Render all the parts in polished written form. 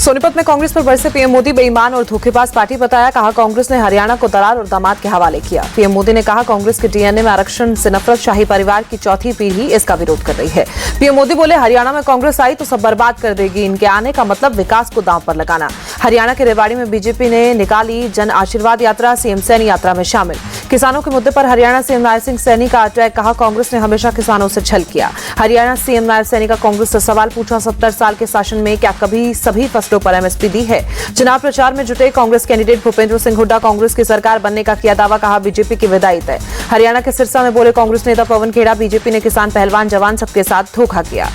सोनीपत में कांग्रेस पर बरसे पीएम मोदी बेईमान और धोखेबाज पार्टी बताया। कहा कांग्रेस ने हरियाणा को दलाल और दामाद के हवाले किया। पीएम मोदी ने कहा कांग्रेस के डीएनए में आरक्षण से नफरत, शाही परिवार की चौथी पीढ़ी इसका विरोध कर रही है। पीएम मोदी बोले हरियाणा में कांग्रेस आई तो सब बर्बाद कर देगी। इनके आने का मतलब विकास को दांव पर लगाना। हरियाणा के रेवाड़ी में बीजेपी ने निकाली जन आशीर्वाद यात्रा, सीएम सैनी यात्रा में शामिल। किसानों के मुद्दे पर हरियाणा सीएम नायब सिंह सैनी का अटैक। कहा कांग्रेस ने हमेशा किसानों से छल किया। हरियाणा सीएम नायब सैनी का कांग्रेस से सवाल पूछा। 70 साल के शासन में क्या कभी सभी फसलों पर एमएसपी दी है? चुनाव प्रचार में जुटे कांग्रेस कैंडिडेट भूपेंद्र सिंह हुड्डा कांग्रेस की सरकार बनने का किया दावा। कहा बीजेपी की विदाई तय। हरियाणा के सिरसा में बोले कांग्रेस नेता पवन खेड़ा, बीजेपी ने किसान, पहलवान, जवान सबके साथ धोखा किया।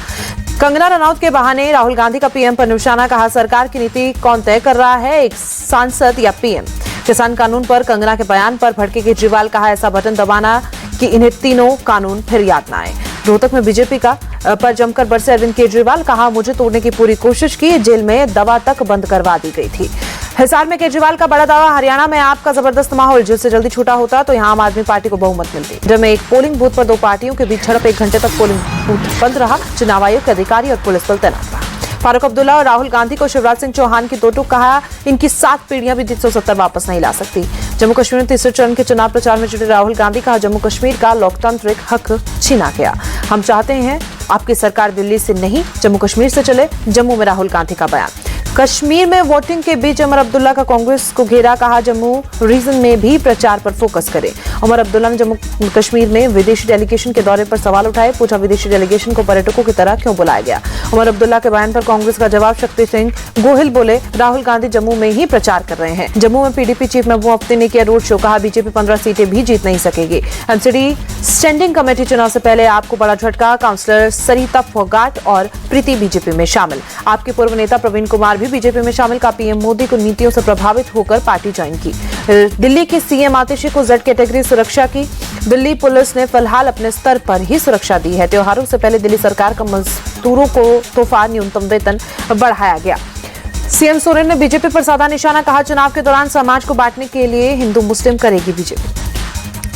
कंगना रनौत के बहाने राहुल गांधी का पीएम पर निशाना। कहा सरकार की नीति कौन तय कर रहा है, एक सांसद या पीएम? किसान कानून पर कंगना के बयान पर भड़के केजरीवाल। कहा ऐसा बटन दबाना कि इन्हें तीनों कानून फिर याद न आए। रोहतक में बीजेपी का पर जमकर बरसे अरविंद केजरीवाल। कहा मुझे तोड़ने की पूरी कोशिश की, जेल में दवा तक बंद करवा दी गई थी। हिसार में केजरीवाल का बड़ा दावा। हरियाणा में आपका जबरदस्त माहौल, जिससे जल्दी छूटा होता तो यहां आम आदमी पार्टी को बहुमत मिलती। जब में एक पोलिंग बूथ पर दो पार्टियों के बीच झड़प, 1 घंटे तक पोलिंग बूथ बंद रहा। चुनाव आयोग के अधिकारी और पुलिस बल तैनात रहा। फारूक अब्दुल्ला और राहुल गांधी को शिवराज सिंह चौहान की दो टूक। कहा इनकी 7 पीढ़ियां भी 370 वापस नहीं ला सकती। जम्मू कश्मीर में तीसरे चरण के चुनाव प्रचार में जुटे राहुल गांधी। कहा जम्मू कश्मीर का लोकतांत्रिक हक छीना गया। हम चाहते हैं आपकी सरकार दिल्ली से नहीं जम्मू कश्मीर से चले। जम्मू में राहुल गांधी का बयान। कश्मीर में वोटिंग के बीच उमर अब्दुल्ला का कांग्रेस को घेरा। कहा जम्मू रीजन में भी प्रचार पर फोकस करें। उमर अब्दुल्ला ने जम्मू कश्मीर में विदेशी डेलीगेशन के दौरे पर सवाल उठाए। पूछा विदेशी डेलीगेशन को पर्यटकों की तरह क्यों बुलाया गया? उमर अब्दुल्ला के बयान पर कांग्रेस का जवाब। शक्ति सिंह गोहिल बोले राहुल गांधी जम्मू में ही प्रचार कर रहे हैं। जम्मू में पीडीपी चीफ महबूबा मुफ्ती ने किया रोड शो। कहा बीजेपी 15 सीटें भी जीत नहीं सकेगी। एमसीडी स्टैंडिंग कमेटी चुनाव से पहले आपको बड़ा झटका। काउंसलर सरिता फोगाट और प्रीति बीजेपी में शामिल। आपके पूर्व नेता प्रवीण कुमार भी बीजेपी में शामिल। का पीएम मोदी को नीतियों से प्रभावित होकर पार्टी ज्वाइन की। दिल्ली के सीएम आतिशी को जेड कैटेगरी सुरक्षा की। दिल्ली पुलिस ने फिलहाल अपने स्तर पर ही सुरक्षा दी है। त्योहारों से पहले दिल्ली सरकार का मजदूरों को तोहफा न्यूनतम वेतन बढ़ाया गया। सीएम सोरेन ने बीजेपी पर साधा निशाना। कहा चुनाव के दौरान समाज को बांटने के लिए हिंदू मुस्लिम करेगी बीजेपी।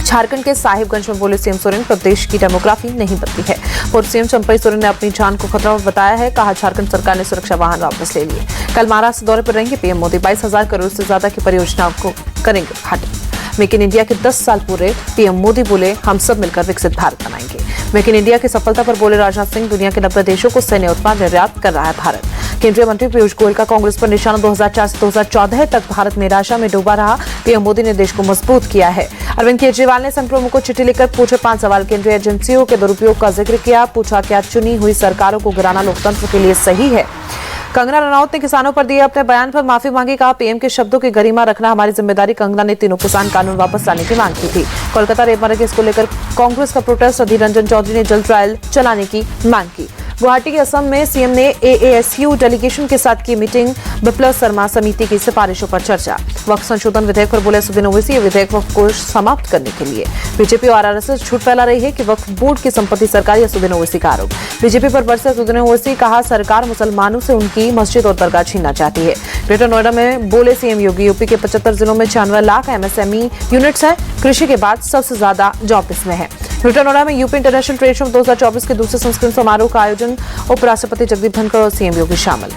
झारखंड के साहिबगंज में बोले सीएम सोरेन प्रदेश की डेमोग्राफी नहीं बदली है। पूर्व सीएम चंपई सोरेन ने अपनी जान को खतरा बताया है। कहा झारखंड सरकार ने सुरक्षा वाहन वापस ले लिए। कल महाराष्ट्र दौरे पर रहेंगे पीएम मोदी। 22,000 करोड़ से ज्यादा की परियोजनाओं को करेंगे उद्घाटन। मेक इन इंडिया के 10 साल पूरे। पीएम मोदी बोले हम सब मिलकर विकसित भारत बनाएंगे। मेक इन इंडिया की सफलता पर बोले राजनाथ सिंह। दुनिया के 90 देशों को सैन्य उत्पाद निर्यात कर रहा है भारत। केंद्रीय मंत्री पीयूष गोयल का कांग्रेस पर निशाना। 2004 से 2014 तक भारत निराशा में डूबा रहा। पीएम मोदी ने देश को मजबूत किया है। अरविंद केजरीवाल ने संघ प्रमुखों को चिट्ठी लिखकर पूछे 5 सवाल। केंद्रीय एजेंसियों के दुरुपयोग का जिक्र किया। पूछा क्या चुनी हुई सरकारों को गिराना लोकतंत्र के लिए सही है? कंगना रनौत ने किसानों पर दिए अपने बयान पर माफी मांगी। कहा पीएम के शब्दों की गरिमा रखना हमारी जिम्मेदारी। कंगना ने तीनों किसान कानून वापस लाने की मांग की थी। कोलकाता रेप मर्डर केस को लेकर कांग्रेस का प्रोटेस्ट। अधीर रंजन चौधरी ने जल्द ट्रायल चलाने की मांग की। गुवाहाटी के असम में सीएम ने एएसयू डेलीगेशन के साथ की मीटिंग। बिप्लब शर्मा समिति की सिफारिशों पर चर्चा। वक्फ संशोधन विधेयक पर बोले असदुद्दीन ओवैसी। विधेयक वक्फ को समाप्त करने के लिए। बीजेपी और आरएसएस झूठ फैला रही है कि वक्फ बोर्ड की संपत्ति सरकारी। असदुद्दीन ओवैसी का आरोप। बीजेपी पर बरसे असदुद्दीन ओवैसी। कहा सरकार मुसलमानों से उनकी मस्जिद और दरगाह छीनना चाहती है। ग्रेटर नोएडा में बोले सीएम योगी। यूपी के 75 जिलों में 96 लाख एमएसएमई यूनिट्स है। कृषि के बाद सबसे ज्यादा जॉब इसमें है। ग्रेटर नोएडा में यूपी इंटरनेशनल ट्रेड शो 2024 के दूसरे संस्करण समारोह का आयोजन। उपराष्ट्रपति जगदीप धनखड़ और सीएम योगी शामिल।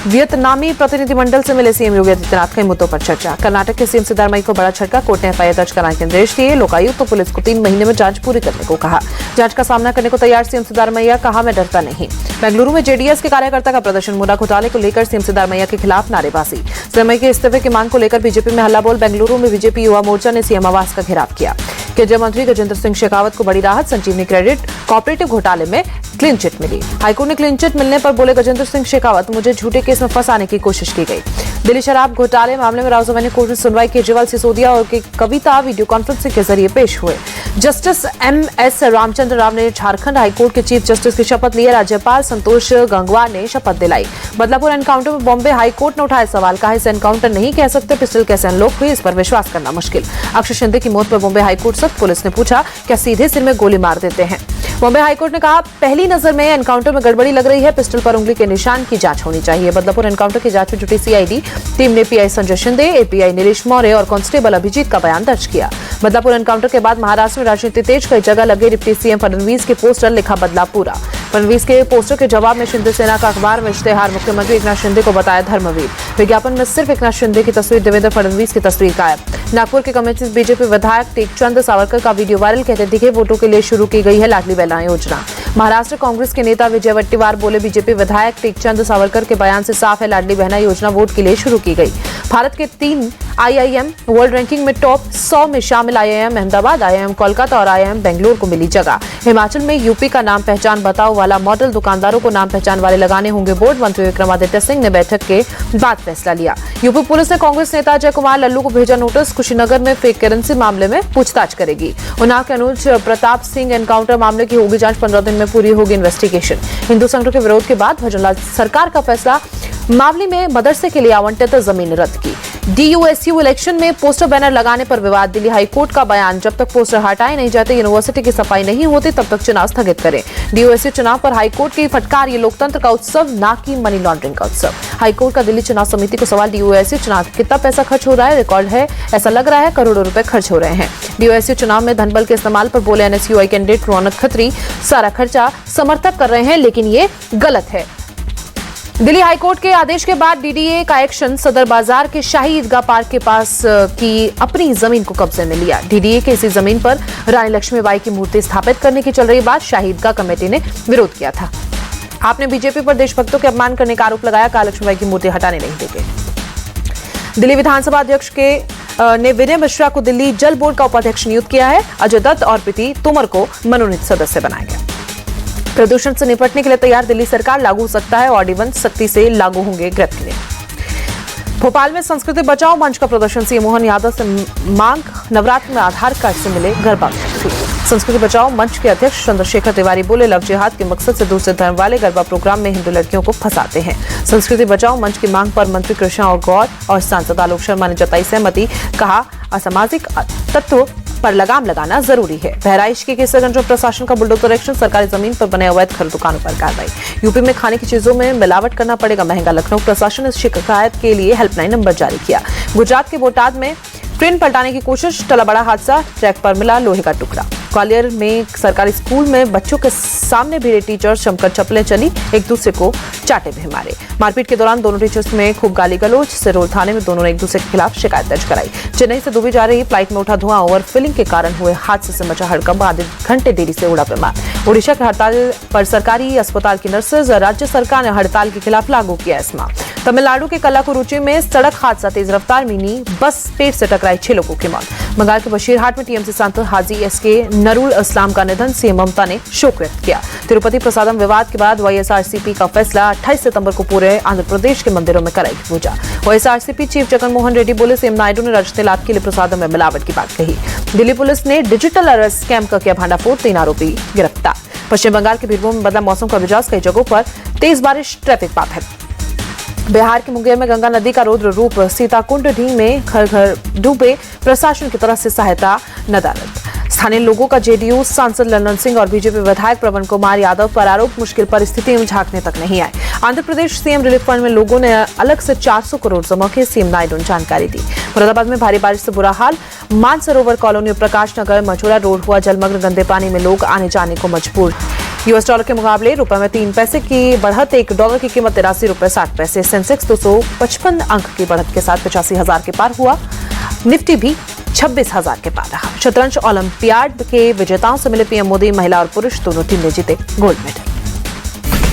वियतनामी प्रतिनिधिमंडल से मिले सीएम योगी आदित्यनाथ। कई मुद्दों पर चर्चा। कर्नाटक के सीएम सिद्धारमैया को बड़ा झटका। कोर्ट ने एफआईआर दर्ज कराने के निर्देश दिए। लोकायुक्त तो पुलिस को 3 महीने में जांच पूरी करने को कहा। जांच का सामना करने को तैयार सीएम सिद्धारमैया। कहा मैं डरता नहीं। बेंगलुरु में जेडीएस के कार्यकर्ता का प्रदर्शन। मुंडा घोटाले को लेकर सीएम सिद्धारमैया के खिलाफ नारेबाजी। सिद्धारमैया के इस्तीफे की मांग को लेकर बीजेपी में हल्ला बोल। बेंगलुरु में बीजेपी युवा मोर्चा ने सीएम आवास का घेराव किया। केंद्रीय मंत्री गजेंद्र सिंह शेखावत को बड़ी राहत। संजीवनी क्रेडिट कोऑपरेटिव घोटाले में क्लीन चिट मिली। हाईकोर्ट ने क्लीन चिट मिलने पर बोले गजेंद्र सिंह शेखावत मुझे झूठे केस में फंसाने की कोशिश की गई। दिल्ली शराब घोटाले मामले में राउजमानी कोर्ट में सुनवाई। केजरीवाल, सिसोदिया और कविता वीडियो कॉन्फ्रेंसिंग के जरिए पेश हुए। जस्टिस एमएस रामचंद्र राव ने झारखंड हाईकोर्ट के चीफ जस्टिस की शपथ ली। राज्यपाल संतोष गंगवार ने शपथ दिलाई। बदलापुर एनकाउंटर में बॉम्बे हाईकोर्ट ने उठाए सवाल। कहा इसे एनकाउंटर नहीं कह सकते। पिस्टल कैसे अनलॉक हुई इस पर विश्वास करना मुश्किल। अक्षय शिंदे की मौत पर बॉम्बे हाईकोर्ट सख्त। पुलिस ने पूछा क्या सीधे सिर में गोली मार देते हैं? बॉम्बे हाईकोर्ट ने कहा पहली नजर में एनकाउंटर में गड़बड़ी लग रही है। पिस्टल पर उंगली के निशान की जांच होनी चाहिए। बदलापुर एनकाउंटर की जांच में जुटी सीआईडी टीम ने पीआई संजय शिंदे, एपीआई नीलेश मौर्य और कांस्टेबल अभिजीत का बयान दर्ज किया। बदलापुर एनकाउंटर के बाद महाराष्ट्र में राजनीति तेज। कई जगह लगे डिप्टी सीएम फडणवीस के पोस्टर। लिखा बदला पूरा। फडणवीस के पोस्टर के जवाब में शिंदे सेना का अखबार में इश्तेहार, मुख्यमंत्री एकनाथ शिंदे को बताया धर्मवीर। विज्ञापन में सिर्फ एकनाथ शिंदे की तस्वीर, देवेंद्र फडणवीस की तस्वीर गायब। नागपुर के कम्युनिस्ट बीजेपी विधायक टेकचंद सावरकर का वीडियो वायरल, कहते दिखे वोटों के लिए शुरू की गई है लाडली बहना योजना। महाराष्ट्र कांग्रेस के नेता विजय वट्टीवार बोले, बीजेपी विधायक टेकचंद सावरकर के बयान से साफ है लाडली बहना योजना वोट के लिए शुरू की गई। भारत के 3 आईआईएम वर्ल्ड रैंकिंग में टॉप 100 में शामिल आईआईएम अहमदाबाद, आईआईएम कोलकाता और आईआईएम बेंगलुरु को मिली जगह। हिमाचल में यूपी का नाम पहचान बताओ वाला मॉडल, दुकानदारों को नाम पहचान वाले लगाने होंगे बोर्ड। मंत्री विक्रमादित्य सिंह ने बैठक के बाद फैसला लिया। यूपी पुलिस ने कांग्रेस नेता अजय कुमार लल्लू को भेजा नोटिस, कुशीनगर में फेक करेंसी मामले में पूछताछ करेगी। उन्नाव के अनुज प्रताप सिंह एनकाउंटर मामले की होगी जांच, 15 दिन में पूरी होगी इन्वेस्टिगेशन। हिंदू संघ के विरोध के बाद भजनलाल सरकार का फैसला, मामले में मदरसे के लिए आवंटित जमीन रद्द की। डीयूएसयू इलेक्शन में पोस्टर बैनर लगाने पर विवाद, दिल्ली हाईकोर्ट का बयान, जब तक पोस्टर हटाए नहीं जाते, यूनिवर्सिटी की सफाई नहीं होती, तब तक चुनाव स्थगित करें। डीयूएसयू चुनाव पर हाईकोर्ट की फटकार, ये लोकतंत्र का उत्सव ना कि मनी लॉन्ड्रिंग का उत्सव। हाईकोर्ट का दिल्ली चुनाव समिति को सवाल, डीयूएसयू चुनाव कितना पैसा खर्च हो रहा है, रिकॉर्ड है, ऐसा लग रहा है करोड़ों रुपए खर्च हो रहे हैं। डीयूएसयू चुनाव में धनबल के इस्तेमाल पर बोले एनएसयूआई कैंडिडेट रौनक खत्री, सारा खर्चा समर्थक कर रहे हैं लेकिन ये गलत है। दिल्ली हाईकोर्ट के आदेश के बाद डीडीए का एक्शन, सदर बाजार के शाही ईदगाह पार्क के पास की अपनी जमीन को कब्जे में लिया। डीडीए के इसी जमीन पर रानी लक्ष्मीबाई की मूर्ति स्थापित करने की चल रही बात, शाही ईदगाह कमेटी ने विरोध किया था। आपने बीजेपी पर देशभक्तों के अपमान करने का आरोप लगाया, कहा लक्ष्मीबाई की मूर्ति हटाने नहीं देंगे। दिल्ली विधानसभा अध्यक्ष ने विनय मिश्रा को दिल्ली जल बोर्ड का उपाध्यक्ष नियुक्त किया है। अजय दत्त और प्रीति तोमर को मनोनीत सदस्य बनाया गया। प्रदूषण से निपटने के लिए तैयार दिल्ली सरकार, लागू हो सकता है ऑर्डिनेंस, सख्ती से लागू होंगे ग्रेप्त के लिए। भोपाल में संस्कृति बचाओ मंच का प्रदर्शन, सीएम मोहन यादव से मांग, नवरात्र में आधार कार्ड से मिले गर्भावस्था। संस्कृति बचाओ मंच के अध्यक्ष चंद्रशेखर तिवारी बोले, लव जिहाद के मकसद से दूसरे धर्म वाले गरबा प्रोग्राम में हिंदू लड़कियों को फंसाते हैं। संस्कृति बचाओ मंच की मांग पर मंत्री कृष्णा और गौर और सांसद आलोक शर्मा ने जताई सहमति, कहा असामाजिक तत्व पर लगाम लगाना जरूरी है। बहराइच के केसरगंज में प्रशासन का बुलडोजर एक्शन, सरकारी जमीन पर बने अवैध घर दुकानों पर कार्रवाई। यूपी में खाने की चीजों में मिलावट करना पड़ेगा महंगा, लखनऊ प्रशासन ने शिकायत के लिए हेल्पलाइन नंबर जारी किया। गुजरात के बोटाद में ट्रेन पलटाने की कोशिश, टला बड़ा हादसा, ट्रैक पर मिला लोहे का टुकड़ा। ग्वालियर में सरकारी स्कूल में बच्चों के सामने भिड़े टीचर्स, जमकर चप्पलें चली, एक दूसरे को चाटे भी मारे। मारपीट के दौरान दोनों टीचर्स में खूब गाली गलौज, सिरोल थाने में दोनों ने एक दूसरे के खिलाफ शिकायत दर्ज कराई। चेन्नई से दुबई जा रही फ्लाइट में उठा धुआं, ओवर फिलिंग के कारण हुए हादसे से मचा हड़कंप, आधे घंटे देरी से उड़ा विमान। ओडिशा की हड़ताल पर सरकारी अस्पताल की नर्सेज, राज्य सरकार ने हड़ताल के खिलाफ लागू किया एस्मा। तमिलनाडु के कल्लाकुरुचि में सड़क हादसा, तेज रफ्तार मिनी बस पेड़ से टकराई, 6 लोगों की मौत। बंगाल के बशीरहाट में टीएमसी सांसद हाजी एसके नरूल इस्लाम का निधन, सीएम ममता ने शोक व्यक्त किया। तिरुपति प्रसादम विवाद के बाद वाईएसआरसीपी का फैसला, 28 सितंबर को पूरे आंध्र प्रदेश के मंदिरों में कराएगी पूजा। वाईएसआरसीपी चीफ जगनमोहन रेड्डी बोले, सीएम नायडू ने रजत लाभ के लिए प्रसादम में मिलावट की बात कही। दिल्ली पुलिस ने डिजिटल अरेस्ट स्कैम का किया भांडाफोड़, 3 आरोपी गिरफ्तार। पश्चिम बंगाल के बीरभूम में बदला मौसम का मिजाज, कई जगहों पर तेज बारिश, ट्रैफिक बाधित। बिहार के मुंगेर में गंगा नदी का रौद्र रूप, सीताकुंड ढींग में घर घर डूबे, प्रशासन की तरफ से सहायता नदारद। स्थानीय लोगों का जेडीयू सांसद ललन सिंह और बीजेपी विधायक प्रवन कुमार यादव पर आरोप, मुश्किल परिस्थिति में झांकने तक नहीं आए। Andhra Pradesh CM relief fund में लोगों ने अलग से 400 करोड़ जमा किए, सीएम नायडू ने जानकारी दी। मुरादाबाद में भारी बारिश से बुरा हाल, मानसरोवर कॉलोनी और प्रकाश नगर मचूरा रोड हुआ जलमग्न, गंदे पानी में लोग आने जाने को मजबूर। यूएस डॉलर के मुकाबले रुपए में 3 पैसे की बढ़त, $1 की कीमत 83 रुपए 60 पैसे। सेंसेक्स 255 अंक की बढ़त के साथ 85,000 के पार हुआ। निफ्टी भी 26,000 के पार रहा। शतरंज ओलंपियाड के विजेताओं से मिले पीएम मोदी, महिला और पुरुष दोनों टीम ने जीते गोल्ड मेडल।